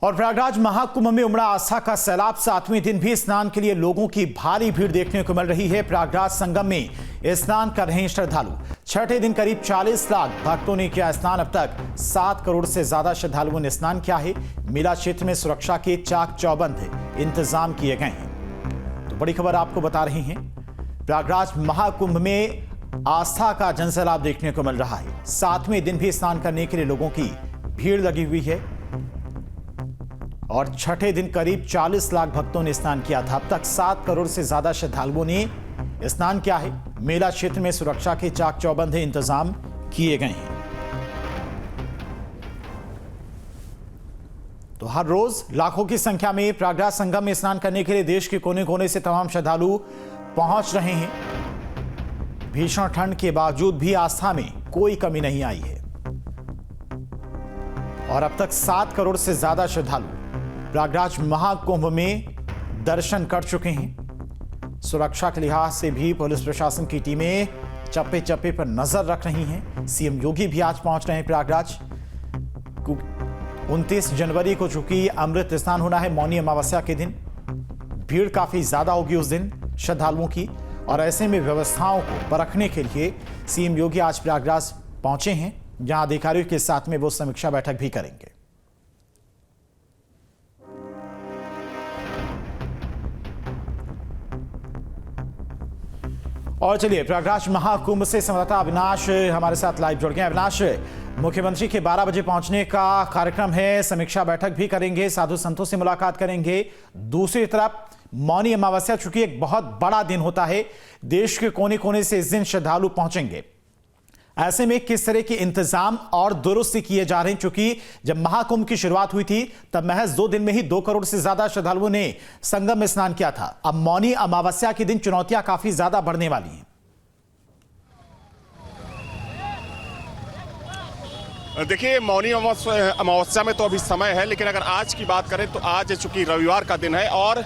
और प्रयागराज महाकुंभ में उमड़ा आस्था का सैलाब। 7वें दिन भी स्नान के लिए लोगों की भारी भीड़ देखने को मिल रही है। प्रयागराज संगम में स्नान कर रहे हैं श्रद्धालु। छठे दिन करीब 40 लाख भक्तों ने किया स्नान। अब तक 7 करोड़ से ज्यादा श्रद्धालुओं ने स्नान किया है। मेला क्षेत्र में सुरक्षा के चाक चौबंद इंतजाम किए गए हैं। तो बड़ी खबर आपको बता रहे हैं, प्रयागराज महाकुंभ में आस्था का जनसैलाब देखने को मिल रहा है। 7वें दिन भी स्नान करने के लिए लोगों की भीड़ लगी हुई है और छठे दिन करीब 40 लाख भक्तों ने स्नान किया था। अब तक 7 करोड़ से ज्यादा श्रद्धालुओं ने स्नान किया है। मेला क्षेत्र में सुरक्षा के चाक चौबंद इंतजाम किए गए हैं। तो हर रोज लाखों की संख्या में प्रयागराज संगम में स्नान करने के लिए देश के कोने कोने से तमाम श्रद्धालु पहुंच रहे हैं। भीषण ठंड के बावजूद भी आस्था में कोई कमी नहीं आई है और अब तक 7 करोड़ से ज्यादा श्रद्धालु प्रयागराज महाकुंभ में दर्शन कर चुके हैं। सुरक्षा के लिहाज से भी पुलिस प्रशासन की टीमें चप्पे चप्पे पर नजर रख रही हैं। सीएम योगी भी आज पहुंच रहे हैं प्रयागराज। 29 जनवरी को चूंकि अमृत स्नान होना है, मौनी अमावस्या के दिन भीड़ काफी ज्यादा होगी उस दिन श्रद्धालुओं की, और ऐसे में व्यवस्थाओं को परखने के लिए सीएम योगी आज प्रयागराज पहुंचे हैं, जहां अधिकारियों के साथ में वो समीक्षा बैठक भी करेंगे। और चलिए प्रयागराज महाकुंभ से संवाददाता अविनाश हमारे साथ लाइव जुड़ गए। अविनाश, मुख्यमंत्री के 12 बजे पहुंचने का कार्यक्रम है, समीक्षा बैठक भी करेंगे, साधु संतों से मुलाकात करेंगे। दूसरी तरफ मौनी अमावस्या चूंकि एक बहुत बड़ा दिन होता है, देश के कोने कोने से इस दिन श्रद्धालु पहुंचेंगे। ऐसे में किस तरह के इंतजाम और दुरुस्त किए जा रहे हैं? क्योंकि जब महाकुंभ की शुरुआत हुई थी तब महज 2 दिन में ही 2 करोड़ से ज्यादा श्रद्धालुओं ने संगम में स्नान किया था। अब मौनी अमावस्या के दिन चुनौतियां काफी ज्यादा बढ़ने वाली हैं। देखिए, मौनी अमावस्या में तो अभी समय है, लेकिन अगर आज की बात करें तो आज चूंकि रविवार का दिन है और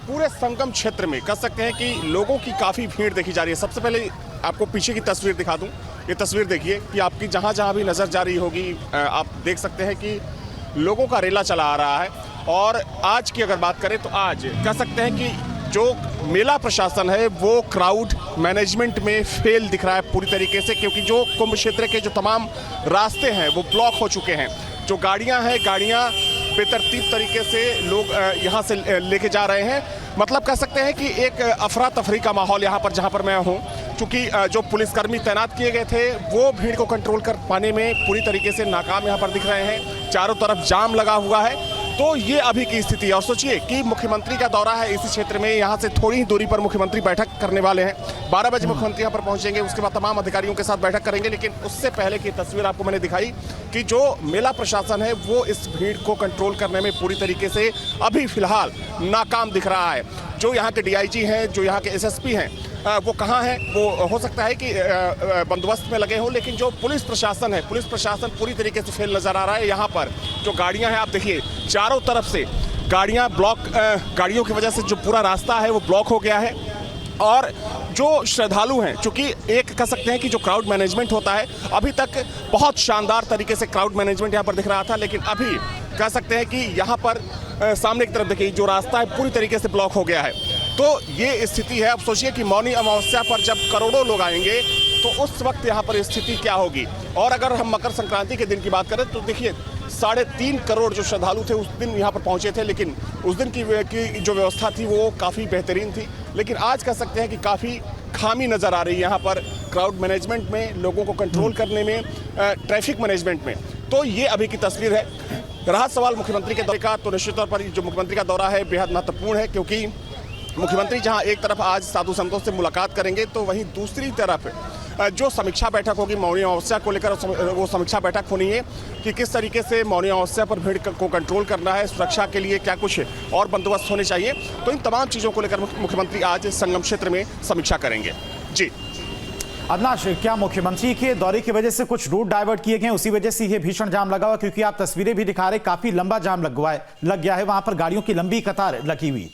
पूरे संगम क्षेत्र में कह सकते हैं कि लोगों की काफ़ी भीड़ देखी जा रही है। सबसे पहले आपको पीछे की तस्वीर दिखा दूं। ये तस्वीर देखिए कि आपकी जहां जहां भी नज़र जा रही होगी, आप देख सकते हैं कि लोगों का रेला चला आ रहा है। और आज की अगर बात करें तो आज कह सकते हैं कि जो मेला प्रशासन है वो क्राउड मैनेजमेंट में फेल दिख रहा है पूरी तरीके से, क्योंकि जो कुंभ क्षेत्र के जो तमाम रास्ते हैं वो ब्लॉक हो चुके हैं। जो गाड़ियां हैं, गाड़ियां बेतरतीब तरीके से लोग यहां से लेके जा रहे हैं। मतलब कह सकते हैं कि एक अफरा तफरी का माहौल यहां पर जहां पर मैं हूं, क्योंकि जो पुलिसकर्मी तैनात किए गए थे वो भीड़ को कंट्रोल कर पाने में पूरी तरीके से नाकाम यहां पर दिख रहे हैं। चारों तरफ जाम लगा हुआ है। तो ये अभी की स्थिति है। और सोचिए कि मुख्यमंत्री का दौरा है इसी क्षेत्र में, यहाँ से थोड़ी ही दूरी पर मुख्यमंत्री बैठक करने वाले हैं। 12 बजे मुख्यमंत्री यहाँ पर पहुँचेंगे, उसके बाद तमाम अधिकारियों के साथ बैठक करेंगे। लेकिन उससे पहले की तस्वीर आपको मैंने दिखाई कि जो मेला प्रशासन है वो इस भीड़ को कंट्रोल करने में पूरी तरीके से अभी फिलहाल नाकाम दिख रहा है। जो यहाँ के डीआईजी हैं, जो यहाँ के एसएसपी हैं, वो कहाँ हैं? वो हो सकता है कि बंदोबस्त में लगे हों, लेकिन जो पुलिस प्रशासन है, पुलिस प्रशासन पूरी तरीके से फेल नजर आ रहा है। यहाँ पर जो गाड़ियाँ हैं, आप देखिए चारों तरफ से गाड़ियाँ ब्लॉक, गाड़ियों की वजह से जो पूरा रास्ता है वो ब्लॉक हो गया है। और जो श्रद्धालु हैं, चूंकि एक कह सकते हैं कि जो क्राउड मैनेजमेंट होता है, अभी तक बहुत शानदार तरीके से क्राउड मैनेजमेंट यहाँ पर दिख रहा था, लेकिन अभी कह सकते हैं कि यहाँ पर सामने की तरफ देखिए जो रास्ता है पूरी तरीके से ब्लॉक हो गया है। तो ये स्थिति है। अब सोचिए कि मौनी अमावस्या पर जब करोड़ों लोग आएंगे तो उस वक्त यहाँ पर स्थिति क्या होगी। और अगर हम मकर संक्रांति के दिन की बात करें तो देखिए 3.5 करोड़ जो श्रद्धालु थे उस दिन यहाँ पर पहुँचे थे, लेकिन उस दिन की जो व्यवस्था थी वो काफ़ी बेहतरीन थी। लेकिन आज कह सकते हैं कि काफ़ी खामी नज़र आ रही है यहाँ पर क्राउड मैनेजमेंट में, लोगों को कंट्रोल करने में, ट्रैफिक मैनेजमेंट में। तो ये अभी की तस्वीर है। रहा सवाल मुख्यमंत्री के दौरे का, तो निश्चित तौर पर जो मुख्यमंत्री का दौरा है बेहद महत्वपूर्ण है, क्योंकि मुख्यमंत्री जहां एक तरफ आज साधु संतों से मुलाकात करेंगे तो वहीं दूसरी तरफ जो समीक्षा बैठक होगी मौनी अमावस्या को लेकर, वो समीक्षा बैठक होनी है कि किस तरीके से मौनी अमावस्या पर भीड़ को कंट्रोल करना है, सुरक्षा के लिए क्या कुछ और बंदोबस्त होने चाहिए। तो इन तमाम चीज़ों को लेकर मुख्यमंत्री आज संगम क्षेत्र में समीक्षा करेंगे। जी अविनाश, क्या मुख्यमंत्री के दौरे की वजह से कुछ रूट डाइवर्ट किए गए, उसी वजह से ये भीषण जाम लगा हुआ? क्योंकि आप तस्वीरें भी दिखा रहे, काफी लंबा जाम लग गया है, वहां पर गाड़ियों की लंबी कतार लगी हुई।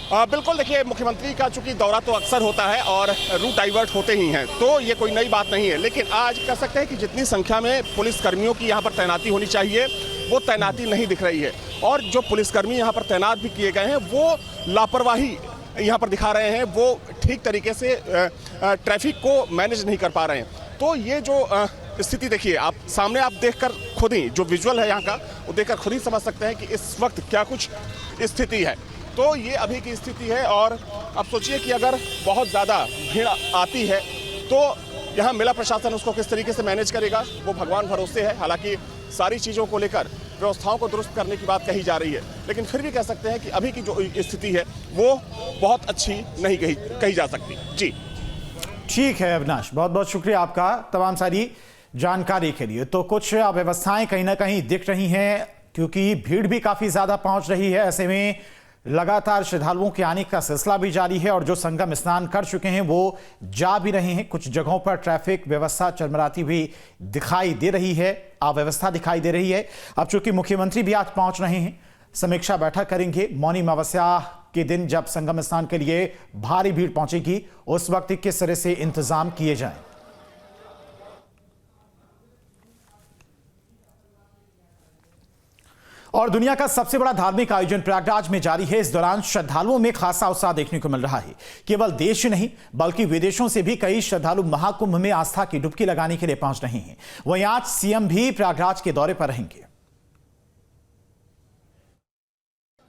बिल्कुल, देखिए मुख्यमंत्री का चूंकि दौरा तो अक्सर होता है और रूट डाइवर्ट होते ही हैं, तो ये कोई नई बात नहीं है। लेकिन आज कह सकते हैं कि जितनी संख्या में पुलिसकर्मियों की यहाँ पर तैनाती होनी चाहिए वो तैनाती नहीं दिख रही है, और जो पुलिसकर्मी यहाँ पर तैनात भी किए गए हैं वो लापरवाही यहाँ पर दिखा रहे हैं, वो ठीक तरीके से ट्रैफिक को मैनेज नहीं कर पा रहे हैं। तो ये जो स्थिति देखिए आप सामने, आप देखकर खुद ही जो विजुअल है यहाँ का वो देखकर खुद ही समझ सकते हैं कि इस वक्त क्या कुछ स्थिति है। तो ये अभी की स्थिति है, और अब सोचिए कि अगर बहुत ज़्यादा भीड़ आती है तो यहाँ मेला प्रशासन उसको किस तरीके से मैनेज करेगा वो भगवान भरोसे है। हालांकि सारी चीज़ों को लेकर व्यवस्थाओं को दुरुस्त करने की बात कही जा रही है, लेकिन फिर भी कह सकते हैं कि अभी की जो स्थिति है वो बहुत अच्छी नहीं कही जा सकती। जी ठीक है अविनाश, बहुत बहुत शुक्रिया आपका तमाम सारी जानकारी के लिए। तो कुछ अव्यवस्थाएं कहीं ना कहीं दिख रही हैं, क्योंकि भीड़ भी काफी ज्यादा पहुंच रही है। ऐसे में लगातार श्रद्धालुओं के आने का सिलसिला भी जारी है, और जो संगम स्नान कर चुके हैं वो जा भी रहे हैं। कुछ जगहों पर ट्रैफिक व्यवस्था चरमराती भी दिखाई दे रही है, अव्यवस्था दिखाई दे रही है। अब चूंकि मुख्यमंत्री भी आज पहुंच रहे हैं, समीक्षा बैठक करेंगे। मौनी अमावस्या के दिन जब संगम स्नान के लिए भारी भीड़ पहुंचेगी, उस वक्त किस तरह से इंतजाम किए जाएं। और दुनिया का सबसे बड़ा धार्मिक आयोजन प्रयागराज में जारी है। इस दौरान श्रद्धालुओं में खासा उत्साह देखने को मिल रहा है। केवल देश ही नहीं बल्कि विदेशों से भी कई श्रद्धालु महाकुंभ में आस्था की डुबकी लगाने के लिए पहुंच रहे हैं। वहीं आज सीएम भी प्रयागराज के दौरे पर रहेंगे।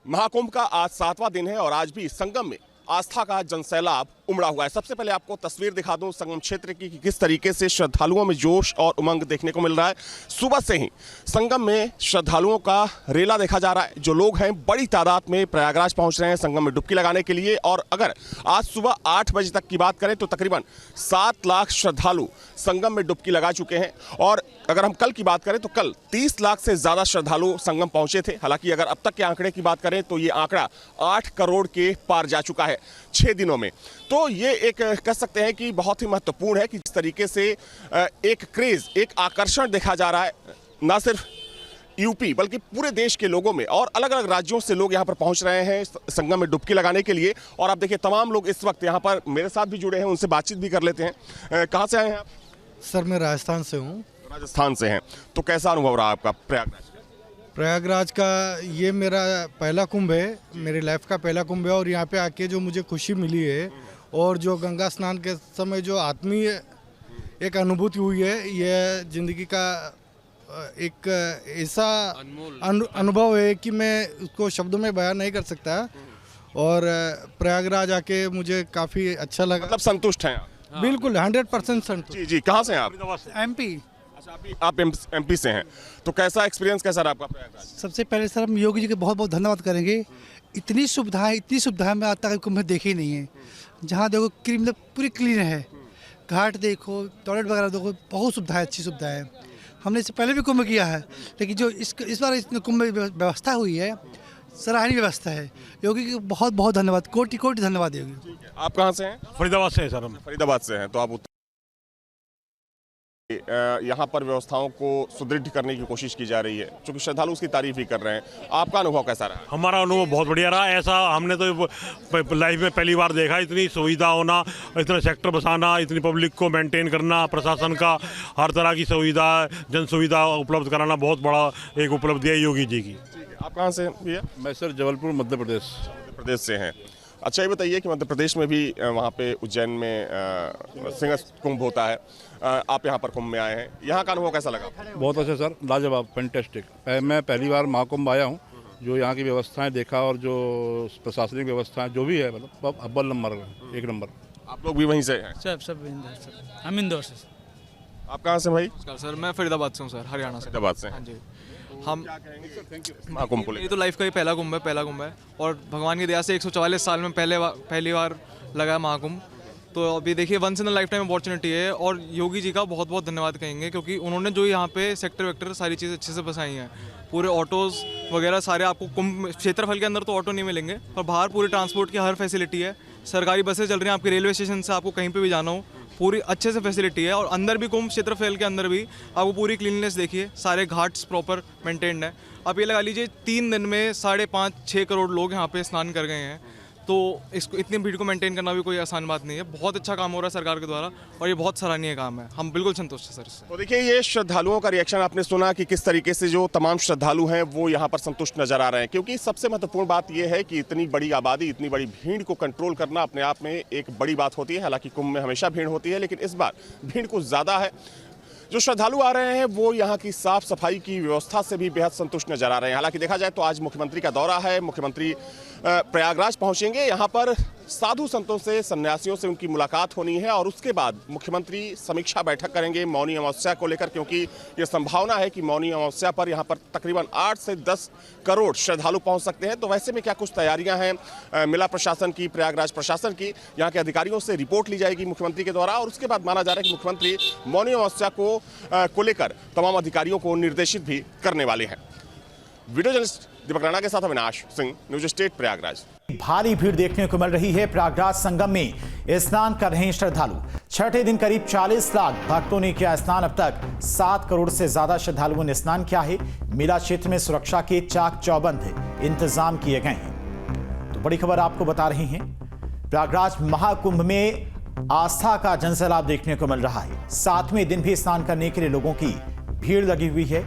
महाकुंभ का आज 7वां दिन है और आज भी संगम में आस्था का जनसैलाब उमड़ा हुआ है। सबसे पहले आपको तस्वीर दिखा दूं संगम क्षेत्र की कि किस तरीके से श्रद्धालुओं में जोश और उमंग देखने को मिल रहा है। सुबह से ही संगम में श्रद्धालुओं का रेला देखा जा रहा है। जो लोग हैं बड़ी तादाद में प्रयागराज पहुंच रहे हैं संगम में डुबकी लगाने के लिए, और अगर आज सुबह 8 बजे तक की बात करें तो तकरीबन 7 लाख श्रद्धालु संगम में डुबकी लगा चुके हैं। और अगर हम कल की बात करें तो कल 30 लाख से ज़्यादा श्रद्धालु संगम पहुंचे थे। हालांकि अगर अब तक के आंकड़े की बात करें तो ये आंकड़ा 8 करोड़ के पार जा चुका है 6 दिनों में। तो ये एक कह सकते हैं कि बहुत ही महत्वपूर्ण है कि जिस तरीके से एक क्रेज, एक आकर्षण देखा जा रहा है, ना सिर्फ यूपी बल्कि पूरे देश के लोगों में, और अलग अलग राज्यों से लोग यहाँ पर पहुँच रहे हैं संगम में डुबकी लगाने के लिए। और आप देखिए तमाम लोग इस वक्त यहाँ पर मेरे साथ भी जुड़े हैं, उनसे बातचीत भी कर लेते हैं। कहाँ से आए हैं आप? सर मैं राजस्थान से हूँ। राजस्थान से हैं, तो कैसा अनुभव रहा आपका प्रयागराज का? ये मेरा पहला कुंभ है, मेरी लाइफ का पहला कुंभ है, और यहाँ पे आके जो मुझे खुशी मिली है और जो गंगा स्नान के समय जो आत्मीय एक अनुभूति हुई है, ये ज़िंदगी का एक ऐसा अनुभव है कि मैं उसको शब्दों में बयान नहीं कर सकता। और प्रयागराज आके मुझे काफ़ी अच्छा लगा। मतलब संतुष्ट हैं आप? बिल्कुल 100% संतुष्ट। जी जी, कहाँ से हैं आप? एमपी। अच्छा, आप एमपी से हैं, तो कैसा एक्सपीरियंस कैसा रहा आपका प्रयागराज? सबसे पहले सर हम योगी जी के बहुत बहुत धन्यवाद करेंगे। इतनी सुविधाएं मैं आज तक कुंभ में देखी नहीं है। जहाँ देखो मतलब पूरी क्लीन है, घाट देखो, टॉयलेट वगैरह देखो, बहुत सुविधाएं, अच्छी सुविधाएं। हमने इससे पहले भी कुंभ किया है, लेकिन जो इस बार कुंभ में व्यवस्था हुई है, सराहनीय व्यवस्था है। योगी की बहुत बहुत धन्यवाद, कोटि कोटि धन्यवाद योगी। आप कहाँ से हैं? फरीदाबाद से हैं सर हम। फरीदाबाद से हैं, तो आप यहाँ पर व्यवस्थाओं को सुदृढ़ करने की कोशिश की जा रही है, क्योंकि श्रद्धालु उसकी तारीफ ही कर रहे हैं। आपका अनुभव कैसा रहा? हमारा अनुभव बहुत बढ़िया रहा। ऐसा हमने तो लाइफ में पहली बार देखा, इतनी सुविधा होना, इतना सेक्टर बसाना, इतनी पब्लिक को मेंटेन करना, प्रशासन का हर तरह की सुविधा, जन सुविधा उपलब्ध कराना बहुत बड़ा एक उपलब्धि है योगी जी की। आप कहाँ से भैया? मैं सर जबलपुर मध्य प्रदेश से हैं। अच्छा, ये बताइए कि मध्य प्रदेश में भी वहाँ पे उज्जैन में सिंह कुंभ होता है, आप यहाँ पर कुंभ में आए हैं, यहाँ का अनुभव कैसा लगा? बहुत अच्छा सर, लाजवाब, फैंटेस्टिक। मैं पहली बार महाकुंभ आया हूँ, जो यहाँ की व्यवस्थाएं देखा और जो प्रशासनिक व्यवस्थाएं जो भी है, मतलब अव्वल नंबर, 1 नंबर। आप लोग भी वहीं से हैं? सब हम इंदौर से। आप कहाँ से भाई? सर मैं फरीदाबाद से हूँ सर, हरियाणा से। फरीदाबाद से? हाँ जी। हम महाकुंभ को ये तो लाइफ का ही पहला कुंभ है, और भगवान की दया से 144 साल में पहली बार लगा महाकुंभ। तो अभी देखिए once in a lifetime opportunity है, और योगी जी का बहुत बहुत धन्यवाद कहेंगे, क्योंकि उन्होंने जो यहाँ पे सेक्टर वेक्टर सारी चीज़ अच्छे से बसाई हैं। पूरे ऑटोज़ वगैरह सारे, आपको कुंभ क्षेत्रफल के अंदर तो ऑटो नहीं मिलेंगे, पर बाहर पूरे ट्रांसपोर्ट की हर फैसिलिटी है। सरकारी बसें चल रही हैं, आपकी रेलवे स्टेशन से आपको कहीं पे भी जाना हो पूरी अच्छे से फैसिलिटी है। और अंदर भी कुंभ क्षेत्रफल के अंदर भी आपको पूरी क्लीननेस देखिए, सारे घाट्स प्रॉपर मेंटेन्ड है। आप ये लगा लीजिए 3 दिन में 5.5-6 करोड़ लोग यहाँ पे स्नान कर गए हैं। तो इसको इतनी भीड़ को मेंटेन करना भी कोई आसान बात नहीं है। बहुत अच्छा काम हो रहा है सरकार के द्वारा और ये बहुत सराहनीय काम है। हम बिल्कुल संतुष्ट हैं सर इससे। तो देखिए, ये श्रद्धालुओं का रिएक्शन आपने सुना कि किस तरीके से जो तमाम श्रद्धालु हैं वो यहाँ पर संतुष्ट नजर आ रहे हैं, क्योंकि सबसे महत्वपूर्ण बात यह है कि इतनी बड़ी आबादी, इतनी बड़ी भीड़ को कंट्रोल करना अपने आप में एक बड़ी बात होती है। हालांकि कुंभ में हमेशा भीड़ होती है, लेकिन इस बार भीड़ कुछ ज़्यादा है। जो श्रद्धालु आ रहे हैं वो यहाँ की साफ सफाई की व्यवस्था से भी बेहद संतुष्ट नजर आ रहे हैं। हालांकि देखा जाए तो आज मुख्यमंत्री का दौरा है, मुख्यमंत्री प्रयागराज पहुंचेंगे, यहाँ पर साधु संतों से, सन्यासियों से उनकी मुलाकात होनी है और उसके बाद मुख्यमंत्री समीक्षा बैठक करेंगे मौनी अमावस्या को लेकर, क्योंकि ये संभावना है कि मौनी अमावस्या पर यहाँ पर तकरीबन 8 से 10 करोड़ श्रद्धालु पहुंच सकते हैं। तो वैसे में क्या कुछ तैयारियां हैं मिला प्रशासन की, प्रयागराज प्रशासन की, यहाँ के अधिकारियों से रिपोर्ट ली जाएगी मुख्यमंत्री के द्वारा और उसके बाद माना जा रहा है कि मुख्यमंत्री मौनी अमावस्या को लेकर तमाम अधिकारियों को निर्देशित भी करने वाले हैं। वीडियो जर्नलिस्ट दीपक राणा के साथ अविनाश सिंह, न्यूज स्टेट प्रयागराज। भारी भीड़ देखने को मिल रही है। प्रयागराज संगम में स्नान कर रहे हैं श्रद्धालु। छठे दिन करीब 40 लाख भक्तों ने किया स्नान। अब तक 7 करोड़ से ज्यादा श्रद्धालुओं ने स्नान किया है। मेला क्षेत्र में सुरक्षा के चाक चौबंद इंतजाम किए गए हैं। तो बड़ी खबर आपको बता रहे हैं, प्रयागराज महाकुंभ में आस्था का जनसैलाब देखने को मिल रहा है। 7वें दिन भी स्नान करने के लिए लोगों की भीड़ लगी हुई है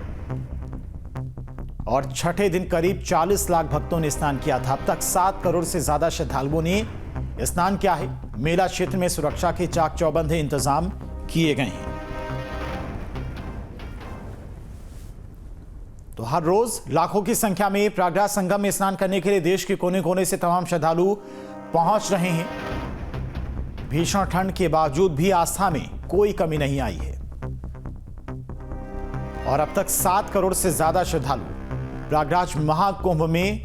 और छठे दिन करीब 40 लाख भक्तों ने स्नान किया था। अब तक 7 करोड़ से ज्यादा श्रद्धालुओं ने स्नान किया है। मेला क्षेत्र में सुरक्षा के चाक चौबंद इंतजाम किए गए हैं। तो हर रोज लाखों की संख्या में प्रयागराज संगम में स्नान करने के लिए देश के कोने कोने से तमाम श्रद्धालु पहुंच रहे हैं। भीषण ठंड के बावजूद भी आस्था में कोई कमी नहीं आई है और अब तक 7 करोड़ से ज्यादा श्रद्धालु प्रयागराज महाकुंभ में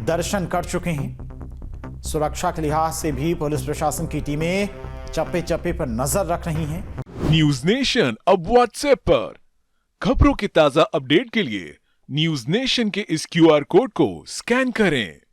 दर्शन कर चुके हैं। सुरक्षा के लिहाज से भी पुलिस प्रशासन की टीमें चप्पे चप्पे पर नजर रख रही हैं। न्यूज नेशन अब व्हाट्सएप पर खबरों के ताजा अपडेट के लिए न्यूज नेशन के इस QR कोड को स्कैन करें।